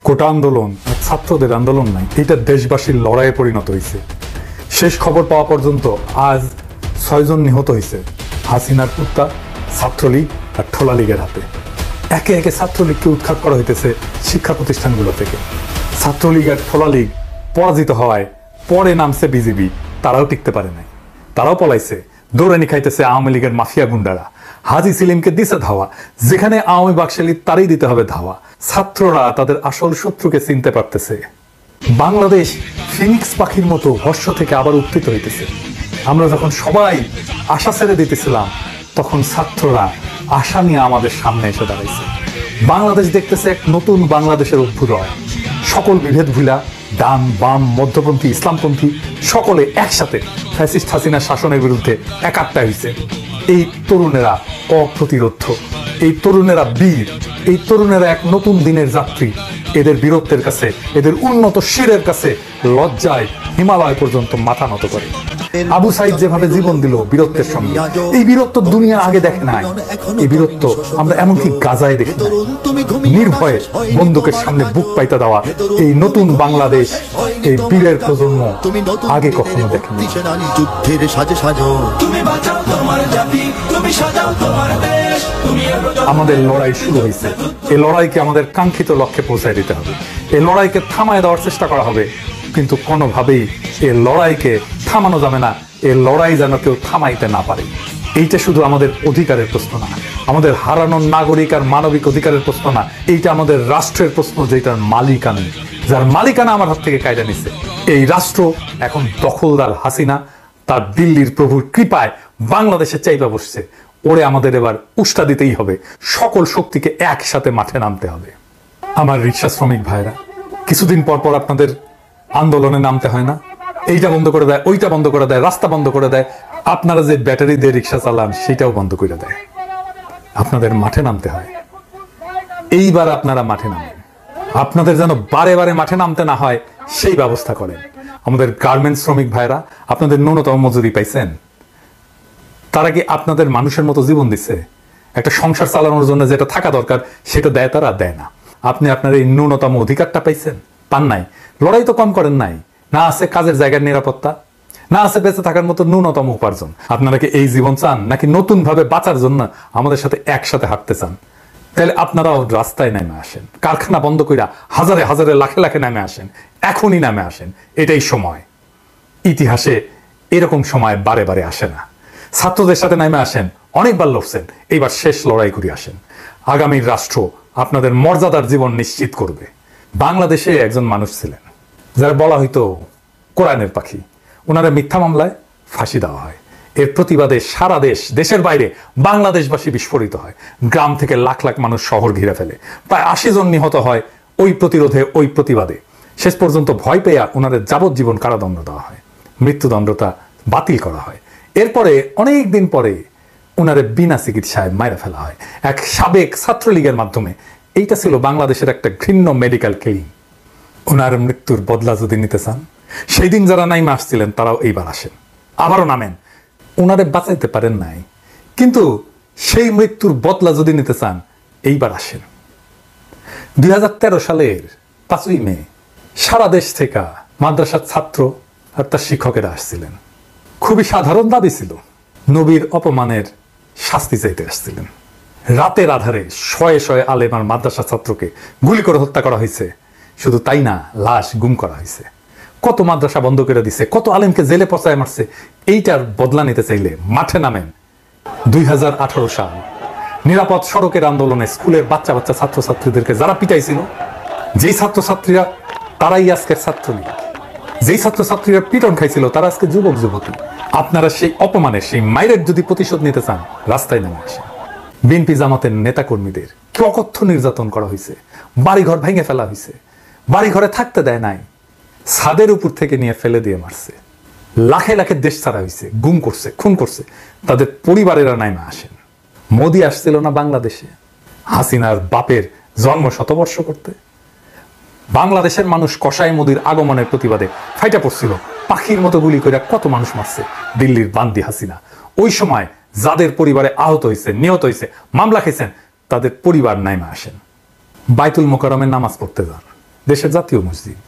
কোটা আন্দোলন ছাত্রদের আন্দোলন নাই, এটা দেশবাসীর লড়াইয়ে পরিণত হয়েছে। শেষ খবর পাওয়া পর্যন্ত আজ 6 জন নিহত হয়েছে হাসিনার কুত্তা, ছাত্রলীগ আর ঠোলা লীগের হাতে। একে একে ছাত্রলীগকে উৎখাত করা হইতেছে শিক্ষা প্রতিষ্ঠানগুলো থেকে। ছাত্রলীগ আর ঠোলা লীগ পরাজিত হওয়ায় পরে নামছে বিজেপি, তারাও টিকতে পারে নাই, তারাও পলাইছে। দৌড়ানি খাইতেছে আওয়ামী লীগের মাফিয়া গুন্ডারা। হাজি সেলিমকে দিছে ধাওয়া, যেখানে আওয়ামী বাকশালী তারই দিতে হবে ধাওয়া। ছাত্ররা তাদের আসল শত্রুকে চিনতে পারতেছে। বাংলাদেশ ফিনিক্স পাখির মতো হর্ষ থেকে আবার উত্থিত হইতেছে। আমরা যখন সবাই আশা ছেড়ে দিতেছিলাম, তখন ছাত্ররা আশা নিয়ে আমাদের সামনে এসে দাঁড়াইছে। বাংলাদেশ দেখতেছে এক নতুন বাংলাদেশের অভ্যুদয়। সকল বিভেদ ভুলা ডান বাম মধ্যপন্থী ইসলামপন্থী সকলে একসাথে ফ্যাসিস্ট হাসিনার শাসনের বিরুদ্ধে একাত্তা হয়েছে। এই তরুণেরা অপ্রতিরোধ্য, এই তরুণেরা বীর, এই তরুণেরা এক নতুন দিনের যাত্রী। এদের বীরত্বের কাছে, এদের উন্নত শিরের কাছে লজ্জায় হিমালয় পর্যন্ত মাথা নত করে। আবু সাইদ যেভাবে জীবন দিল বীরত্বের সঙ্গে, এই বীরত্ব দুনিয়া আগে দেখে নাই। এই বীরত্ব আমরা এমনকি গাজায় দেখি নাই। নির্ভয়ে বন্দুকের সামনে বুক পাইতে দেওয়া এই নতুন বাংলাদেশ, এই বীরের প্রজন্ম আগে কখনো দেখেনি। আমাদের লড়াই শুরু হয়েছে। এই লড়াইকে আমাদের কাঙ্ক্ষিত লক্ষ্যে পৌঁছায় দিতে হবে। এই লড়াইকে থামায় দেওয়ার চেষ্টা করা হবে, কিন্তু কোনোভাবেই এই লড়াইকে থামানো যাবে না। এই লড়াই যেন কেউ থামাইতে না পারে। এইটা শুধু আমাদের অধিকারের প্রশ্ন না, আমাদের হারানো নাগরিক আর মানবিক অধিকারের প্রশ্ন না, এইটা আমাদের রাষ্ট্রের প্রশ্ন, যেটার মালিকানা, যার মালিকানা আমার হাত থেকে কায়দা নিচ্ছে। এই রাষ্ট্র এখন দখলদার হাসিনা তার দিল্লির প্রভুর কৃপায় বাংলাদেশে চাইবা বসছে। ওরে আমাদের এবার উষ্টা দিতেই হবে, সকল শক্তিকে একসাথে মাঠে নামতে হবে। আমার রিক্সা শ্রমিক ভাইরা, কিছুদিন পর পর আপনাদের আন্দোলনে নামতে হয় না? এইটা বন্ধ করে দেয়, ওইটা বন্ধ করে দেয়, রাস্তা বন্ধ করে দেয়। আপনারা যে ব্যাটারি দিয়ে রিক্সা চালান সেটাও বন্ধ করে দেয়। আপনাদের মাঠে নামতে হয়। এইবার আপনারা মাঠে নামেন। আপনাদের যেন বারে বারে মাঠে নামতে না হয় সেই ব্যবস্থা করেন। আমাদের গার্মেন্টস শ্রমিক ভাইরা, আপনাদের ন্যূনতম মজুরি পাইছেন? তারা কি আপনাদের মানুষের মতো জীবন দিচ্ছে? একটা সংসার চালানোর জন্য যেটা থাকা দরকার সেটা দেয় তারা? দেয় না। আপনি আপনার এই ন্যূনতম অধিকারটা পাইছেন? পান নাই। লড়াই তো কম করেন নাই। না আছে কাজের জায়গার নিরাপত্তা, না আছে বেঁচে থাকার মতো ন্যূনতম উপার্জন। আপনারা কি এই জীবন চান, নাকি নতুন ভাবে বাঁচার জন্য আমাদের সাথে একসাথে হাঁটতে চান? তাহলে আপনারাও রাস্তায় নেমে আসেন, কারখানা বন্ধ কইরা হাজারে হাজারে লাখে লাখে নেমে আসেন, এখনই নেমে আসেন। এটাই সময়। ইতিহাসে এরকম সময় বারে বারে আসে না। ছাত্রদের সাথে নেমে আসেন, অনেকবার লড়ছেন, এইবার শেষ লড়াই করে আসেন। আগামীর রাষ্ট্র আপনাদের মর্যাদার জীবন নিশ্চিত করবে। বাংলাদেশে একজন মানুষ ছিলেন যারা বলা হইতো কোরআনের পাখি। ওনারা মিথ্যা মামলায় ফাঁসি দেওয়া হয়। এর প্রতিবাদে সারা দেশ, দেশের বাইরে বাংলাদেশবাসী বিস্ফোরিত হয়। গ্রাম থেকে লাখ লাখ মানুষ শহর ঘিরে ফেলে। প্রায় 80 জন নিহত হয় ওই প্রতিরোধে, ওই প্রতিবাদে। শেষ পর্যন্ত ভয় পেয়ে ওনাদের যাবজ্জীবন কারাদণ্ড দেওয়া হয়, মৃত্যুদণ্ডটা বাতিল করা হয়। এরপরে অনেক দিন পরে ওনারে বিনা চিকিৎসায় মাইরা ফেলা হয় এক সাবেক ছাত্রলীগের মাধ্যমে। এইটা ছিল বাংলাদেশের একটা ঘৃণ্য মেডিকেল কিলিং। ওনার মৃত্যুর বদলা যদি নিতে চান, সেই দিন যারা নাইমে আসছিলেন তারাও এইবার আসেন, আবারও নামেন। ওনারে বাঁচাইতে পারেন নাই, কিন্তু সেই মৃত্যুর বদলা যদি নিতে চান এইবার আসেন। 2013 সালের 5ই মে সারা দেশ থেকে মাদ্রাসার ছাত্র আর তার শিক্ষকেরা আসছিলেন। খুবই সাধারণ দাবি ছিল, নবীর অপমানের শাস্তি চাইতে আসছিলেন। রাতের আধারে শয়ে শয়ে আলেম আর মাদ্রাসা ছাত্রকে গুলি করে হত্যা করা হয়েছে। শুধু তাই না, লাশ গুম করা হয়েছে। কত মাদ্রাসা বন্ধ করে দিছে, কত আলেমকে জেলে পচায় মারছে। এইটার বদলা নিতে চাইলে মাঠে নামেন। 2018 সাল নিরাপদ সড়কের আন্দোলনে স্কুলের বাচ্চা বাচ্চা ছাত্রছাত্রীদেরকে যারা পিটাইছিল, যেই ছাত্রছাত্রীরা তারাই আজকের ছাত্রলীগ। যেই ছাত্রছাত্রীরা পিটন খাইছিল তারা আজকে যুবক যুবতী। আপনারা সেই অপমানের, সেই মাইরের যদি প্রতিশোধ নিতে চান, রাস্তায় নেমে আসেন। বিএনপি জামাতের নেতাকর্মীদের কি অকথ্য নির্যাতন করা হয়েছে, বাড়িঘর ভেঙে ফেলা হয়েছে, বাড়িঘরে থাকতে দেয় নাই, ছাদের উপর থেকে নিয়ে ফেলে দিয়ে মারছে, লাখে লাখে দেশ ছাড়া হয়েছে, গুম করছে, খুন করছে। তাদের পরিবারেরা নাইমা আসেন। মোদি আসছিল না বাংলাদেশে হাসিনার বাপের জন্ম শতবর্ষ করতে? বাংলাদেশের মানুষ কসাই মোদির আগমনের প্রতিবাদে ফাইটা পড়ছিল, পাখির মতো গুলি করে কত মানুষ মারছে দিল্লির বান্দি হাসিনা। ওই সময় যাদের পরিবারে আহত হয়েছে, নিহত হয়েছে, মামলা খেয়েছেন, তাদের পরিবার নাইমা আসেন। বাইতুল মোকাররমে নামাজ পড়তে যান, দেশের জাতীয় মসজিদ,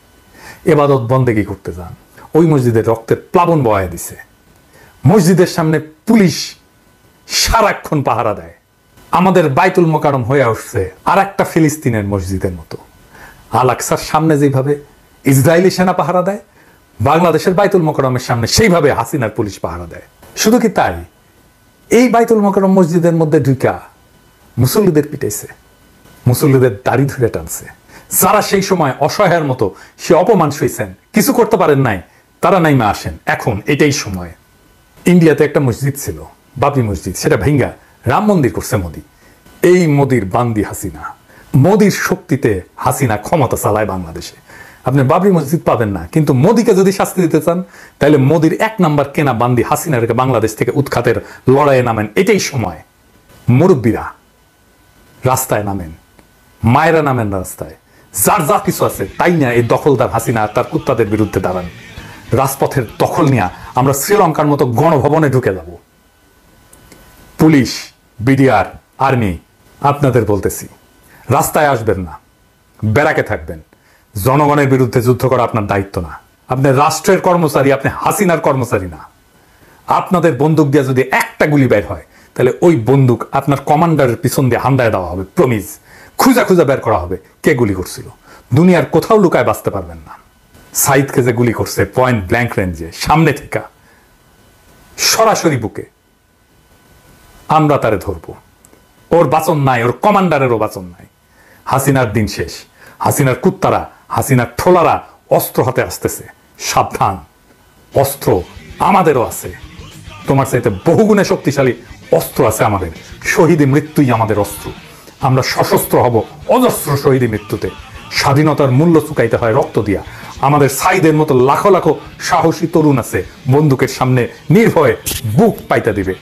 এবাদত বন্দেগী করতে যান, ওই মসজিদের রক্তের প্লাবন বহায় দিছে। মসজিদের সামনে পুলিশ সারাক্ষণ পাহারা দেয়। আমাদের বাইতুল মোকাররম হয়ে উঠছে আর একটা ফিলিস্তিনের মসজিদের মতো। আল আকসার সামনে যেভাবে ইসরায়েলি সেনা পাহারা দেয়, বাংলাদেশের বাইতুল মোকাররমের সামনে সেইভাবে হাসিনার পুলিশ পাহারা দেয়। শুধু কি তাই, এই বাইতুল মোকাররম মসজিদের মধ্যে ঢুকা মুসল্লিদের পিটাইছে, মুসল্লিদের দাড়ি ধরে টানছে। যারা সেই সময় অসহায়ের মতো সে অপমান সইছেন, কিছু করতে পারেন নাই, তারা নাইমা আসেন। এখন এটাই সময়। ইন্ডিয়াতে একটা মসজিদ ছিল, বাবরি মসজিদ, সেটা ভেঙ্গা রাম মন্দির করছে মোদি। এই মোদির বান্দি হাসিনা, মোদির শক্তিতে হাসিনা ক্ষমতা চালায় বাংলাদেশে। আপনি বাবরি মসজিদ পাবেন না, কিন্তু মোদিকে যদি শাস্তি দিতে চান তাহলে মোদির 1 নাম্বার কেনা বান্দি হাসিনাকে বাংলাদেশ থেকে উৎখাতের লড়াইয়ে নামেন। এটাই সময়। মুরব্বীরা রাস্তায় নামেন, মায়েরা নামেন রাস্তায়, যার যা কিছু আছে তাই না এই দখলদার হাসিনা আর তার কুত্তাদের বিরুদ্ধে দাঁড়ান। রাজপথের দখল নিয়ে আমরা শ্রীলঙ্কার মতো গণভবনে ঢুকে যাব। পুলিশ, বিডিআর, আর্মি, আপনাদের বলতেছি, রাস্তায় আসবেন না, ব্যারাকে থাকবেন। জনগণের বিরুদ্ধে যুদ্ধ করা আপনার দায়িত্ব না। আপনি রাষ্ট্রের কর্মচারী, আপনি হাসিনার কর্মচারী না। আপনাদের বন্দুক দিয়ে যদি একটা গুলি বের হয় তাহলে ওই বন্দুক আপনার কমান্ডারের পিছন দিয়ে হান্দায় দেওয়া হবে। প্রমিজ, খুঁজা খুঁজা বের করা হবে কে গুলি করছিল। দুনিয়ার কোথাও লুকায় বাঁচতে পারবেন না। সাইদকে যে গুলি করছে পয়েন্ট ব্ল্যাঙ্ক রেঞ্জে, সামনে থেকে সরাসরি বুকে, আমরা তারে ধরব। ওর বাঁচন নাই, ওর কমান্ডারেরও বাঁচন নাই। হাসিনার দিন শেষ। হাসিনার কুত্তারা, হাসিনার ঠোলারা অস্ত্র হাতে আসতেছে। সাবধান, অস্ত্র আমাদেরও আছে। তোমার চাইতে বহুগুণে শক্তিশালী অস্ত্র আছে আমাদের। শহীদী মৃত্যুই আমাদের অস্ত্র। আমরা সশস্ত্র হব অজস্র শহীদী মৃত্যুতে। স্বাধীনতার মূল্য চুকাইতে হয় রক্ত দিয়া। আমাদের সাইদের মতো লাখো লাখো সাহসী তরুণ আছে, বন্দুকের সামনে নির্ভয়ে বুক পাইতে দিবে।